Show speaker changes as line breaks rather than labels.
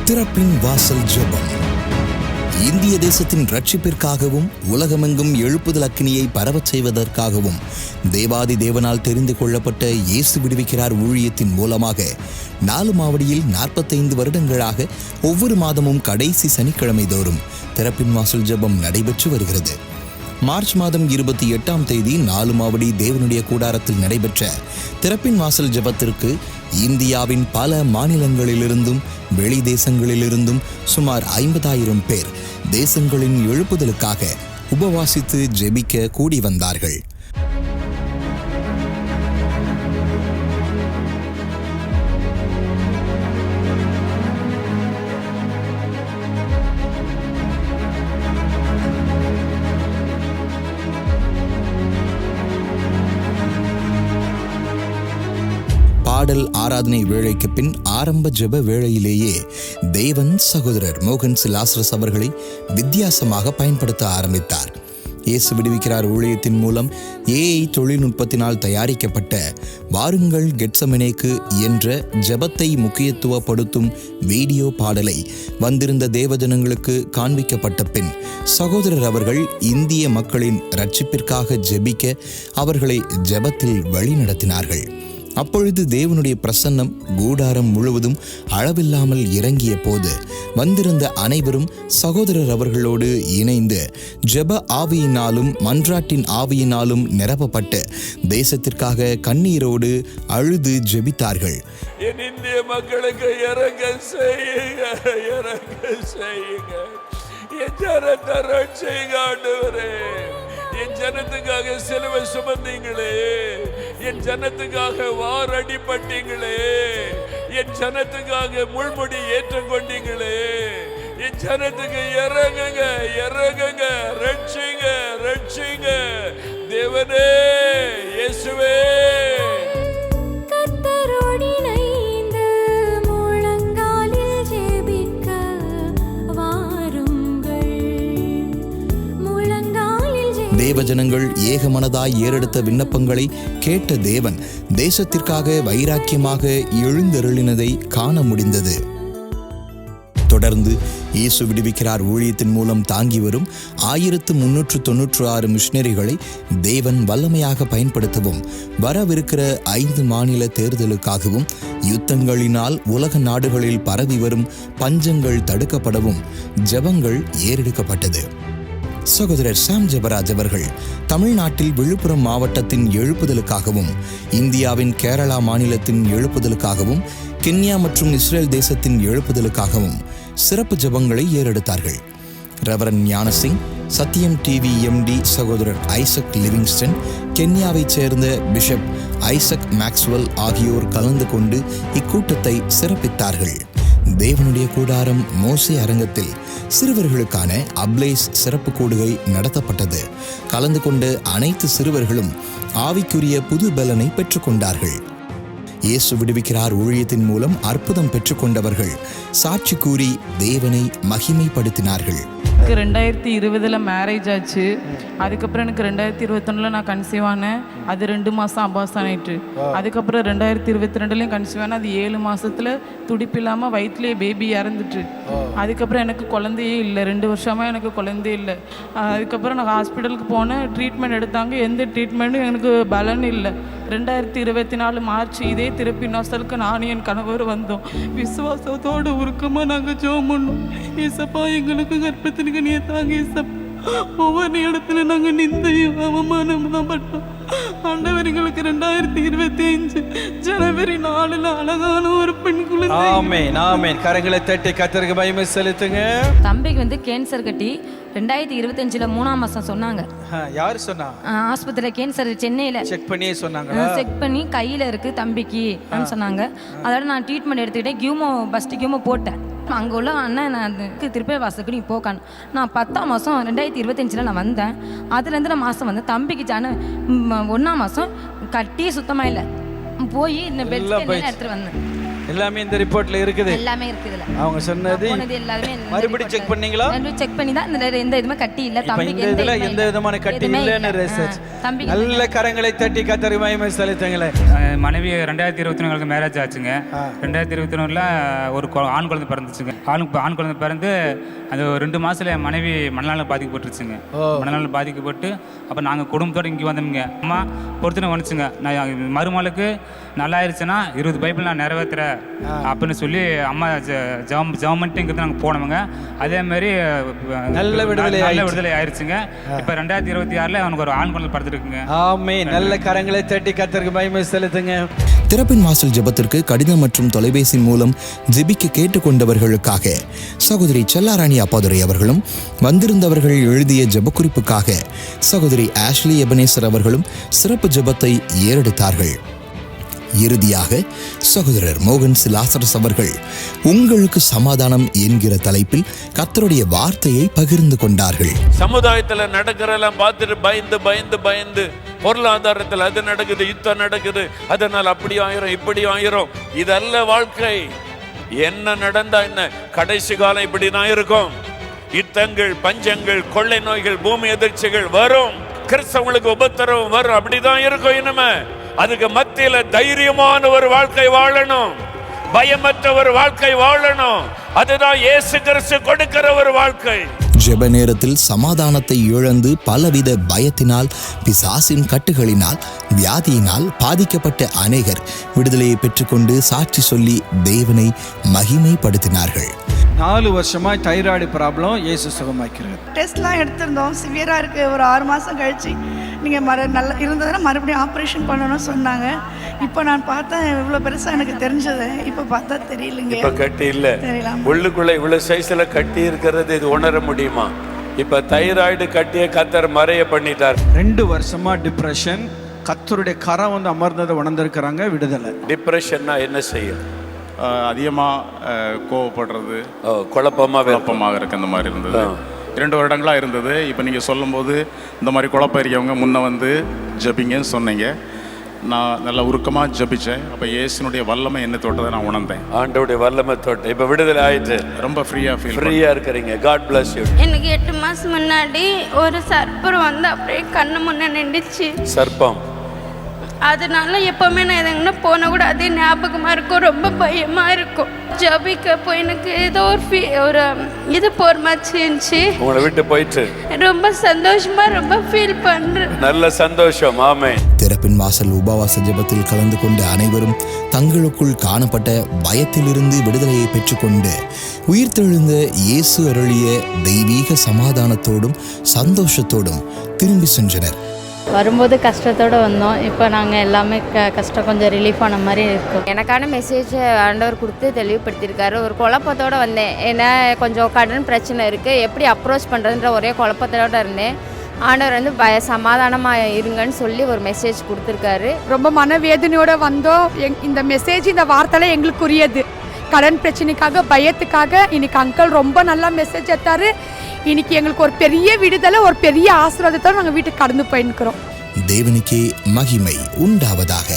திறப்பின் வாசல் ஜெபம். இந்திய தேசத்தின் ரட்சிப்பிற்காகவும் உலகமெங்கும் எழுப்புதல் அக்கினியை பரவச் செய்வதற்காகவும் தேவாதி தேவனால் தெரிந்து கொள்ளப்பட்ட இயேசு விடுவிக்கிறார் ஊழியத்தின் மூலமாக நாலுமாவடியில் 45 வருடங்களாக ஒவ்வொரு மாதமும் கடைசி சனிக்கிழமை தோறும் திறப்பின் வாசல் ஜெபம் நடைபெற்று வருகிறது. மார்ச் மாதம் 28ஆம் தேதி நாலுமாவடி தேவனுடைய கூடாரத்தில் நடைபெற்ற திறப்பின் வாசல் ஜெபத்திற்கு இந்தியாவின் பல மாநிலங்களிலிருந்தும் வெளி தேசங்களிலிருந்தும் சுமார் 50,000 பேர் தேசங்களின் எழுப்புதலுக்காக உபவாசித்து ஜெபிக்க கூடி வந்தார்கள். பாடல் ஆராதனை வேளைக்கு பின் ஆரம்ப ஜெப வேளையிலேயே தேவன் சகோதரர் மோகன் லாசரஸ் அவர்களை வித்தியாசமாக பயன்படுத்த ஆரம்பித்தார். இயேசு விடுவிக்கிறார் ஊழியத்தின் மூலம் ஏஐ தொழில்நுட்பத்தினால் தயாரிக்கப்பட்ட வாருங்கள் கெட்சமனேக்கு என்ற ஜெபத்தை முக்கியத்துவப்படுத்தும் வீடியோ பாடலை வந்திருந்த தேவஜனங்களுக்கு காண்பிக்கப்பட்ட பின் சகோதரர் அவர்கள் இந்திய மக்களின் ரட்சிப்பிற்காக ஜெபிக்க அவர்களை ஜெபத்தில் வழிநடத்தினார்கள். அப்பொழுது தேவனுடைய பிரசன்னம் கூடாரம் முழுவதும் அளவில்லாமல் இறங்கிய போது வந்திருந்த அனைவரும் சகோதரர் அவர்களோடு இணைந்து ஜெப ஆவியினாலும் மன்றாட்டின் ஆவியினாலும் நிரப்பப்பட்டு தேசத்திற்காக கண்ணீரோடு அழுது ஜெபித்தார்கள்.
என் இந்திய மக்களுக்கு இறங்க செய்யுங்க, என் ஜனத்தை ரட்சிங்க ஆண்டவரே. என் ஜனத்துக்காக சிலுவை சுமந்தீங்களே, என் ஜனத்துக்காக வாரடிப்பட்டீங்களே, என் ஜனத்துக்காக முள்முடி ஏற்றுக்கொண்டீங்களே, என் ஜனத்துக்கு இறங்குங்க, ரட்சிங்க தேவனே, இயேசுவே. தேவஜனங்கள் ஏகமனதாய் ஏறெடுத்த விண்ணப்பங்களை கேட்ட தேவன் தேசத்திற்காக வைராக்கியமாக எழுந்தருளினதை காண முடிந்தது. தொடர்ந்து இயேசு விடுவிக்கிறார் ஊழியத்தின் மூலம் தாங்கி வரும் 1396 மிஷனரிகளை தேவன் வல்லமையாக பயன்படுத்தவும் வரவிருக்கிற 5 மாநில தேர்தலுக்காகவும் யுத்தங்களினால் உலக நாடுகளில் பரவி வரும் பஞ்சங்கள் தடுக்கப்படவும் ஜெபங்கள் ஏறெடுக்கப்பட்டது. சகோதரர் சாம் ஜெபராஜ் அவர்கள் தமிழ்நாட்டில் விழுப்புரம் மாவட்டத்தின் எழுப்புதலுக்காகவும் இந்தியாவின் கேரளா மாநிலத்தின் எழுப்புதலுக்காகவும் கென்யா மற்றும் இஸ்ரேல் தேசத்தின் எழுப்புதலுக்காகவும் சிறப்பு ஜெபங்களை ஏறெடுத்தார்கள். ரெவரண்ட் ஞானசிங், சத்தியம் டிவி எம்டி சகோதரர் ஐசக் லிவிங்ஸ்டன், கென்யாவைச் சேர்ந்த பிஷப் ஐசக் மேக்ஸ்வெல் ஆகியோர் கலந்து கொண்டு இக்கூட்டத்தை சிறப்பித்தார்கள். தேவனுடைய கூடாரம் மோசே அரங்கத்தில் சிறுவர்களுக்கான அப்லேஸ் சிறப்பு கூடுகை நடத்தப்பட்டது. கலந்து கொண்ட அனைத்து சிறுவர்களும் ஆவிக்குரிய புது பலனை பெற்றுக்கொண்டார்கள். இயேசு விடுவிக்கிறார் ஊழியத்தின் மூலம் அற்புதம் பெற்றுக்கொண்டவர்கள் சாட்சி கூறி தேவனை மகிமைப்படுத்தினார்கள்.
2020 மேரேஜ் ஆச்சு. அதுக்கப்புறம் எனக்கு 2021 நான் கன்சீவ் ஆனேன். அது 2 மாதம் அபாசம் ஆயிட்டு. அதுக்கப்புறம் 2022 கன்சீவ் ஆனேன். அது 7 மாதத்தில் துடிப்பு இல்லாமல் வயிற்றுலேயே பேபி இறந்துட்டு. அதுக்கப்புறம் எனக்கு குழந்தையே இல்லை. 2 வருஷமாக எனக்கு குழந்தையே இல்லை. அதுக்கப்புறம் நான் ஹாஸ்பிட்டலுக்கு போனேன். ட்ரீட்மெண்ட் எடுத்தாங்க. எந்த ட்ரீட்மெண்ட்டும் எனக்கு பலன் இல்லை. 2024 மார்ச் இதே திறப்பின் வாசலுக்கு நானும் என் கணவர் வந்தோம். விசுவாசத்தோடு உருக்கமாக நாங்கள் ஜெபம் பண்ணோம். ஏசப்பா எங்களுக்கு கர்ப்பத்திற்கு நீ தாங்க ஏசப்பா. ஒவ்வொரு இடத்துல நாங்கள் நிந்தையும் அவமானம் தான் பட்டோம். ஆண்டவர் எங்களுக்கு 2025 ஜனவரி 4 அழகான ஒரு பெண் குழந்தை.
ஆமென், ஆமென். கரங்களை தட்டி கர்த்தருக்கு மகிமை செலுத்துங்க.
தம்பிக்கு வந்து கேன்சர் கட்டி 2025 3ஆம் மாதம் சொன்னாங்க.
யார் சொன்னா?
ஆஸ்பத்திரியில் கேன்சர் சென்னையில்
செக் பண்ணி சொன்னாங்க.
செக் பண்ணி கையில் இருக்குது தம்பிக்கு சொன்னாங்க. அதோட நான் ட்ரீட்மெண்ட் எடுத்துக்கிட்டேன். கியூமோ ஃபஸ்ட்டு கியூமோ போட்டேன். அங்கே உள்ள அண்ணன் நான் திருப்பி வாசலுக்கு நீ போக்கான். நான் 10ஆம் மாதம் 2025 நான் வந்தேன். அதுலேருந்து நான் மாதம் வந்தேன். தம்பிக்கு 1ஆம் மாதம் கட்டி சுத்தமாக இல்லை. போய் இந்த பெட் எடுத்துகிட்டு வந்தேன்.
எல்லாமே இந்த ரிப்போர்ட்ல இருக்குது.
எல்லாமே இருக்குதுல.
அவங்க சொன்னது
போனது எல்லாமே
மறுபடியும் செக் பண்ணீங்களா?
செக் பண்ணி தான் இந்த எந்த இதுமே கட்டி இல்ல.
இப்ப
தம்பிக்கு
இந்த இதுல எந்த விதமான கட்டி இல்லன்னு ரிசர்ச். நல்ல கரங்களை தட்டி கர்த்தருக்கு மகிமை செலுத்துங்களே.
மனைவி 2021 மேரேஜ் ஆச்சுங்க. 2021 ஒரு ஆண் குழந்தை பிறந்துச்சுங்க. ஆண் குழந்தை பிறந்து அது 2 மாசத்துல என் மனைவி மனநலம் பாதிக்கப்பட்டுருச்சுங்க. மனநலம் பாதிக்கப்பட்டு அப்போ நாங்கள் குடும்பத்தோடு இங்கே வந்தோம்ங்க. அம்மா பொறுத்துன்னு வந்துச்சுங்க. நான் மருமகளுக்கு நல்லா ஆயிடுச்சுன்னா 20 பைபிள் நான் நிறைவேற்றுறேன் அப்படின்னு சொல்லி அம்மா ஜெபம் பண்ணிட்டு இங்கே நாங்கள் போனோமுங்க. அதேமாரி நல்ல விடுதலை ஆயிடுச்சுங்க. இப்போ 2026 அவனுக்கு ஒரு ஆண் குழந்தை பிறந்துருக்குங்க.
ஆமே. நல்ல கரங்களை தட்டி கர்த்தருக்கு மகிமை செலுத்துங்க.
திறப்பின் வாசல் ஜெபத்திற்கு கடிதம் மற்றும் தொலைபேசி மூலம் ஜெபிக்க கேட்டுக்கொண்டவர்களுக்காக சகோதரி செல்லாராணி அப்பாதுரை அவர்களும், வந்திருந்தவர்கள் எழுதிய ஜெபக்குறிப்புக்காக சகோதரி ஆஷ்லி எபனேசர் அவர்களும் சிறப்பு ஜெபத்தை ஏறெடுத்தார்கள். இறுதியாக சகோதரர் மோகன் சிலாசரஸ் அவர்கள் உங்களுக்கு சமாதானம் என்கிற தலைப்பில் கர்த்தருடைய வார்த்தையை பகிர்ந்து கொண்டார்கள்.
சமுதாயத்துல நடக்கிறதெல்லாம் பார்த்துட்டு பயந்து பயந்து பயந்து, பொருளாதாரத்தில் அது நடக்குது, யுத்தம் நடக்குது, அதனால் அப்படி ஆயிரும் இப்படி ஆயிரும். இதல்ல வாழ்க்கை. என்ன நடந்தா என்ன, கடைசி காலம் இப்படிதான் இருக்கும். யுத்தங்கள், பஞ்சங்கள், கொள்ளை நோய்கள், பூமி எதிர்ச்சிகள் வரும். கிறிஸ்தவங்களுக்கு உபத்திரவம் வரும். அப்படிதான் இருக்கும். இனிமே அதுக்கு மத்தியில தைரியமான ஒரு வாழ்க்கை வாழணும், பயமற்ற ஒரு வாழ்க்கை வாழணும். அதுதான் இயேசு கிறிஸ்து கொடுக்கிற ஒரு வாழ்க்கை.
ஜெப நேரத்தில் சமாதானத்தை இழந்து பலவித பயத்தினால், பிசாசின் கட்டுகளினால், வியாதியினால் பாதிக்கப்பட்ட அநேகர் விடுதலையை பெற்றுக்கொண்டு சாட்சி சொல்லி தேவனை மகிமைப்படுத்தினார்கள்.
4 வருஷமா தைராய்டு ப்ராப்ளம் இயேசு சுகமாக்கிறார்.
டெஸ்ட்லாம் எடுத்திருந்தோம். சிவியராக இருக்குது. ஒரு 6 மாதம் கழிச்சு நீங்கள் நல்லா இருந்ததுன்னா மறுபடியும் ஆப்ரேஷன் பண்ணணும்னு சொன்னாங்க. இப்போ நான் பார்த்தேன், இவ்வளோ பெருசாக எனக்கு தெரிஞ்சது. இப்போ பார்த்தா தெரியலைங்க.
இப்போ கட்டி இல்லை, உள்ளுக்குள்ள இவ்வளவு சைஸ்ல கட்டி இருக்கிறது இது உணர முடியுமா? இப்ப தைராய்டு கட்டிய கர்த்தர் மறைய பண்ணிட்டார்.
2 வருஷமா டிப்ரெஷன், கர்த்தருடைய கரம் வந்து அமர்ந்ததை உணர்ந்திருக்கிறாங்க. விடுதலை.
டிப்ரெஷன்னா என்ன செய்யும்?
அதிகமாக கோவப்படுறது,
குழப்பமாக
இருக்கு. அந்த மாதிரி இருந்தது. 2 வருடங்களாக இருந்தது. இப்போ நீங்கள் சொல்லும்போது இந்த மாதிரி குழப்பம் இருக்கவங்க முன்ன வந்து ஜபிங்கன்னு சொன்னீங்க. நான் நல்லா உருக்கமாக ஜபிச்சேன். அப்போ இயேசுனுடைய வல்லமை என்ன தொட்டதை நான் உணர்ந்தேன்.
ஆண்டவருடைய வல்லமை தொட்டு இப்போ விடுதலை ஆயிட்டு
ரொம்ப ஃப்ரீயாக
இருக்கிறீங்க. God bless you.
எனக்கு 8 மாதம் முன்னாடி ஒரு சர்ப்பம் வந்து அப்படியே கண்ணு முன்னே நின்றுச்சு.
சர்ப்பம்.
அதனால எப்போவுமே நான் எதுங்கன்னா போன கூட அதே ஞாபகமாக இருக்கும். ரொம்ப பயமாக இருக்கும். ஜபிக்கப்போ எனக்கு ஏதோ ஒரு இது போர்மாச்சு இருந்துச்சு.
உங்களை விட்டு போயிட்டு
ரொம்ப சந்தோஷமா ரொம்ப ஃபீல் பண்றேன்.
நல்ல சந்தோஷம். ஆமென்.
திறப்பின் வாசல் உபவாச ஜெபத்தில் கலந்து கொண்ட அனைவரும் தங்களுக்குள் காணப்பட்ட பயத்திலிருந்து விடுதலையை பெற்றுக்கொண்டு உயிர்த்தெழுந்த இயேசு அருளிய தெய்வீக சமாதானத்தோடும் சந்தோஷத்தோடும் திரும்பி சென்றனர்.
வரும்போது கஷ்டத்தோடு வந்தோம். இப்போ நாங்கள் எல்லாமே கஷ்டம் கொஞ்சம் ரிலீஃப் ஆன மாதிரி இருக்கும்.
எனக்கான மெசேஜ் ஆண்டவர் கொடுத்து தெளிவுபடுத்தியிருக்காரு. ஒரு குழப்பத்தோடு வந்தேன். ஏன்னா கொஞ்சம் கடன் பிரச்சனை இருக்குது, எப்படி அப்ரோச் பண்ணுறதுன்ற ஒரே குழப்பத்தோடு இருந்தேன். ஆண்டவர் வந்து சமாதானமாக இருங்கன்னு சொல்லி ஒரு மெசேஜ் கொடுத்துருக்காரு.
ரொம்ப மனவேதனையோடு வந்தோம். இந்த மெசேஜ், இந்த வார்த்தைலாம் எங்களுக்குரியது. கடன் பிரச்சனைக்காக, பயத்துக்காக இன்னைக்கு அங்கிள் ரொம்ப நல்லா மெசேஜ் எடுத்தாரு. இன்னைக்கு எங்களுக்கு ஒரு பெரிய விடுதலை, ஒரு பெரிய ஆசீர்வாதத்தோடு நாங்கள் வீட்டுக்கு கடந்து போயிருக்கிறோம்.
தேவனுக்கே மகிமை உண்டாவதாக.